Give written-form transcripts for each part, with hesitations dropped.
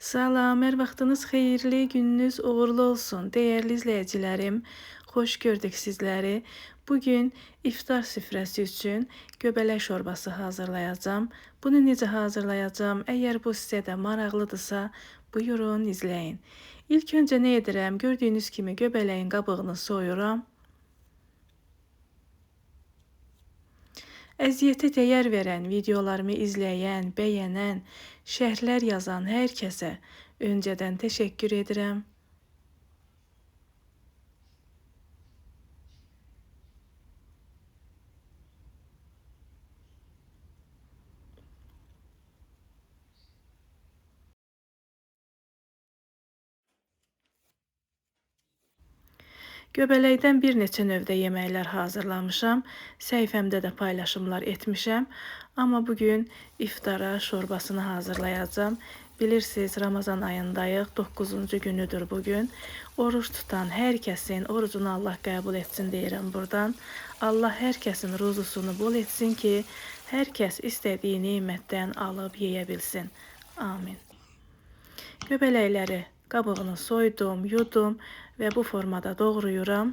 Salam, hər vaxtınız xeyirli, gününüz uğurlu olsun. Dəyərli izləyicilərim, xoş gördük sizləri. Bugün iftar süfrəsi üçün göbələk şorbası hazırlayacağam. Bunu necə hazırlayacağam? Əgər bu sizə də maraqlıdırsa, buyurun izləyin. İlk öncə nə edirəm? Gördüyünüz kimi göbələyin qabığını soyuram. Əziyyətə dəyər verən, videolarımı izləyən, bəyənən, şərhlər yazan hər kəsə öncədən təşəkkür edirəm. Göbələkdən bir neçə növdə yeməklər hazırlamışam. Səhifəmdə də paylaşımlar etmişəm. Amma bugün iftara şorbasını hazırlayacağam. Bilirsiniz, Ramazan ayındayıq, 9-cu günüdür bugün. Oruç tutan hər kəsin orucunu Allah qəbul etsin deyirəm buradan. Allah hər kəsin ruzusunu bol etsin ki, hər kəs istədiyi nemətdən alıb yeyə bilsin. Amin. Göbələkləri qabığını soydum, yudum və bu formada doğrayıram.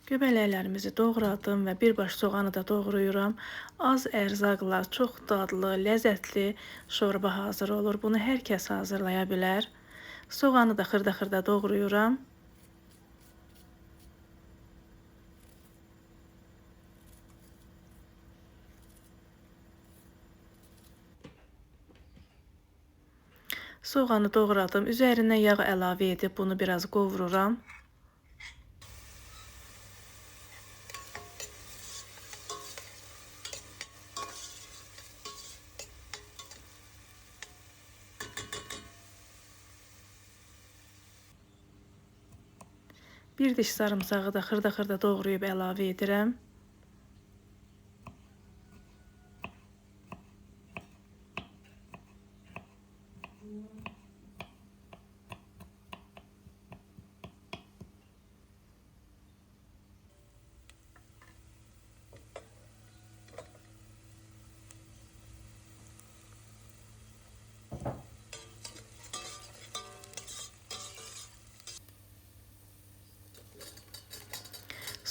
Göbələklərimizi doğradım və birbaş soğanı da doğrayıram. Az ərzaqla çox dadlı, ləzzətli şorba hazır olur. Bunu hər kəs hazırlaya bilər. Soğanı da xırda-xırda doğrayıram. Soğanı doğradım. Üzərinə yağ əlavə edib bunu biraz qovururam. Bir diş sarımsağı da xırda-xırda doğrayıb əlavə edirəm.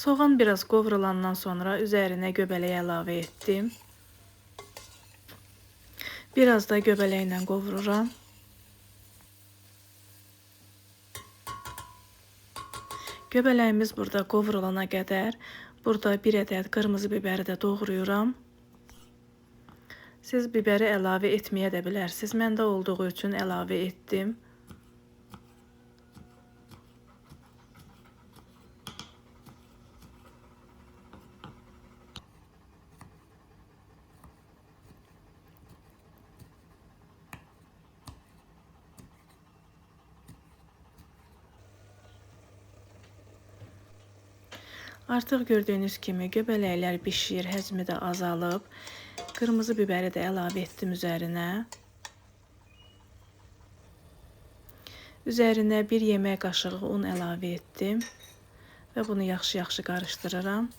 Soğan biraz qovrulandan sonra üzərinə göbələyi əlavə etdim. Biraz da göbələklə qovururam. Göbələyimiz burada qovrulana qədər burada bir ədəd qırmızı biberi də doğrayıram. Siz biberi əlavə etməyə də bilərsiniz. Məndə olduğu üçün əlavə etdim. Artıq gördüyünüz kimi göbələklər bişir, həcmi də azalıb. Qırmızı biberi də əlavə etdim üzərinə. Üzərinə 1 yemək qaşığı un əlavə etdim və bunu yaxşı-yaxşı qarışdırıram.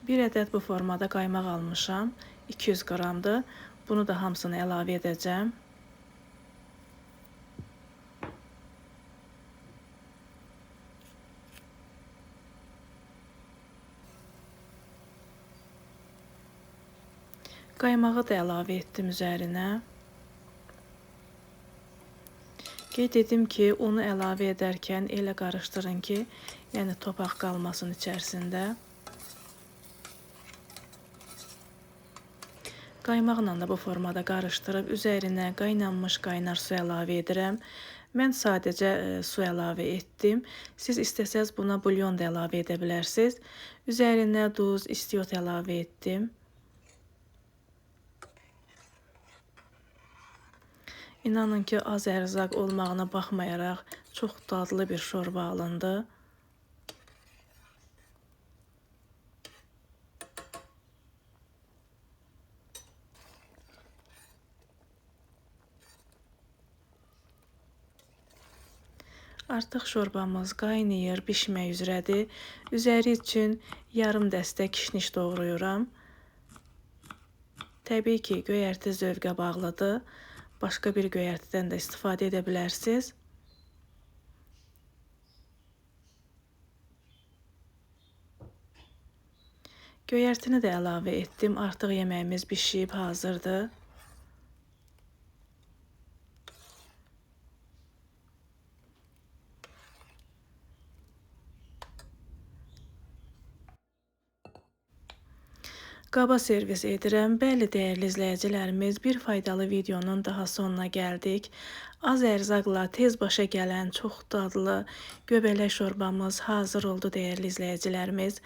Bir ədəd bu formada qaymaq almışam, 200 qramdır. Bunu da hamısını əlavə edəcəm. Qaymağı da əlavə etdim üzərinə. Qeyd edim ki, unu əlavə edərkən elə qarışdırın ki, yəni topaq qalmasın içərisində. Qaymaqla da bu formada qarışdırıb üzərinə qaynanmış qaynar su əlavə edirəm. Mən sadəcə su əlavə etdim. Siz istəsəz buna bulyon da əlavə edə bilərsiniz. Üzərinə duz, istiot əlavə etdim. İnanın ki, az ərzaq olmağına baxmayaraq çox dadlı bir şorba alındı. Artıq şorbamız qaynayır, bişmək üzrədir. Üzəri üçün yarım dəstə kişniş doğrayıram. Təbii ki, göyərti zövqə bağlıdır. Başqa bir göyərtidən də istifadə edə bilərsiniz. Göyərtini də əlavə etdim. Artıq yeməyimiz bişib, hazırdır. Qaba servis edirəm. Bəli, dəyərli izləyicilərimiz, bir faydalı videonun daha sonuna gəldik. Az ərzaqla tez başa gələn çox dadlı göbələk şorbamız hazır oldu, dəyərli izləyicilərimiz.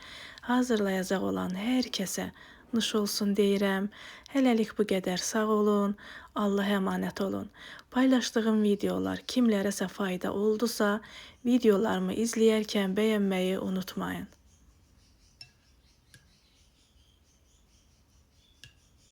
Hazırlayacaq olan hər kəsə nuş olsun deyirəm. Hələlik bu qədər, sağ olun, Allaha əmanət olun. Paylaşdığım videolar kimlərəsə fayda oldusa, videolarımı izləyərkən bəyənməyi unutmayın.